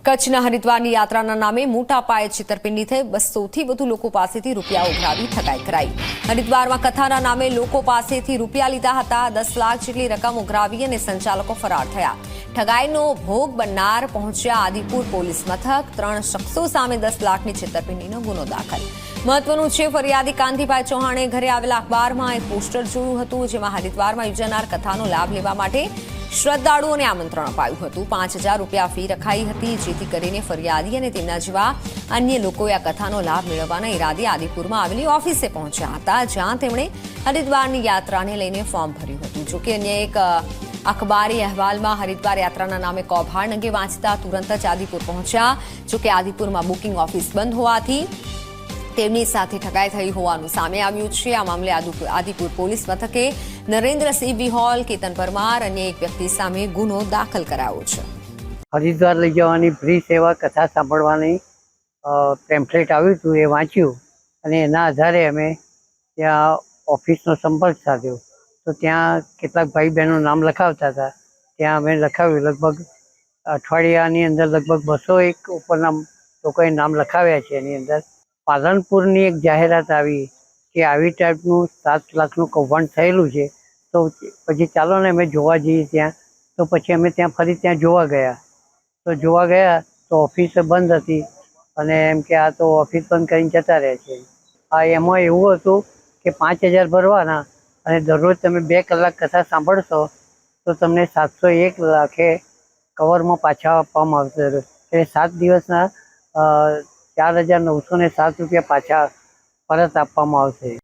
કચ્છના હરિદ્વારની યાત્રાના નામે મોટા પાયે છેતરપિંડી થઈ 200થી વધુ લોકો પાસેથી રૂપિયા ઉઘરાવી ઠગાઈ કરાઈ। હરિદ્વારમાં કથાના નામે લોકો પાસેથી રૂપિયા લીધા હતા। 10 લાખ જેટલી રકમ ઉઘરાવી અને સંચાલકો ફરાર થયા। ઠગાઈનો ભોગ બનનાર પહોંચ્યા આદિપુર પોલીસ મથક। 3 શખ્સો સામે 10 લાખની છેતરપિંડીનો ગુનો દાખલ। મહત્વનું છે, ફરિયાદી કાંતિભાઈ ચૌહાણે ઘરે આવેલા અખબારમાં એક પોસ્ટર જોયું હતું, જેમાં હરિદ્વારમાં યોજાનાર કથાનો લાભ લેવા માટે શ્રદ્ધાળુઓને આમંત્રણ અપાયું હતું। 5000 રૂપિયા ફી રખાઈ હતી, જેથી કરીને ફરિયાદી અને તેમના જેવા અન્ય લોકોએ આ કથાનો લાભ મેળવવાના ઈરાદે આદિપુરમાં આવેલી ઓફિસે પહોંચ્યા હતા, જ્યાં તેમણે હરિદ્વારની યાત્રાને લઈને ફોર્મ ભર્યું હતું। જોકે અન્ય એક અખબારી અહેવાલમાં હરિદ્વાર યાત્રાના નામે કૌભાંડ અંગે વાંચતા તુરંત જ આદિપુર પહોંચ્યા। જોકે આદિપુરમાં બુકિંગ ઓફિસ બંધ હોવાથી તેમની સાથે ઠગાઈ થઈ હોવાનું સામે આવ્યું છે। આ મામલે આદિપુર પોલીસ મથકે નરેન્દ્રસિંહ વિહોલ, કેતન પરમાર અને એક વ્યક્તિ સામે ગુનો દાખલ કરાયો છે। હરિદ્વાર લઈ જવાની ફ્રી સેવા કથા સાંભળવાની પેમ્ફલેટ આવ્યું હતું, એ વાંચ્યું અને એના આધારે અમે ત્યાં ઓફિસનો સંપર્ક સાધ્યો। તો ત્યાં કેટલાક ભાઈ બહેનો નામ લખાવતા હતા, ત્યાં અમે લખાવ્યું। લગભગ અઠવાડિયાની અંદર લગભગ 201 ઉપરના લોકોએ નામ લખાવ્યા છે। એની અંદર પાલનપુરની એક જાહેરાત આવી કે આવી ટાઈપનું 7 લાખનું કૌભાંડ થયેલું છે। તો પછી ચાલો ને અમે જોવા જઈએ ત્યાં। તો પછી અમે ફરી ત્યાં જોવા ગયા। તો જોવા ગયા તો ઓફિસ બંધ હતી અને એમ કે આ તો ઓફિસ બંધ કરીને જતા રહે છે। એમાં એવું હતું કે 5000 ભરવાના અને દરરોજ તમે 2 કલાક કથા સાંભળશો તો તમને 701 લાખે કવરમાં પાછા આપવામાં આવશે। એટલે 7 દિવસના 4907 રૂપિયા પાછા પરત આપવામાં આવશે।